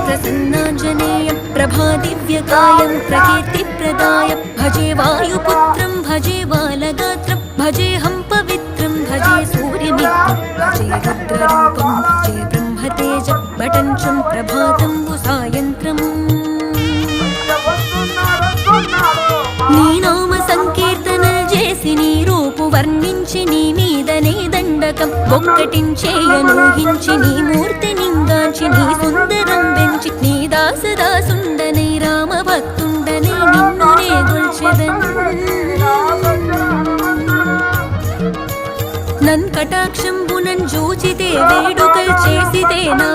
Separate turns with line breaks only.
प्रसन्नाञ्जनेयं प्रभादिव्यकायं प्रकीर्तिप्रदायं भजे वायुपुत्रं भजे बालगात्रं भजेऽहं पवित्रं भजे सूर्यमित्रं भजे रुद्ररूपं भजे ब्रह्मतेजं पठञ्चं प्रभातं सायन्त्रम् నీ నామ సంకీర్తనలు చేసి నీ రూపు వర్ణించి నీ మీదనే దండకం ఒక్కటించేయనూహించి నీ మూర్తి నింగాంచి నీ సుందరం పెంచి నీ దాసదాసుండనై రామ భక్తుండనై నిన్ను నే గొల్చెదన్ నన్ కటాక్షంబునన్ జూచితే వేడుకల్ చేసితే నా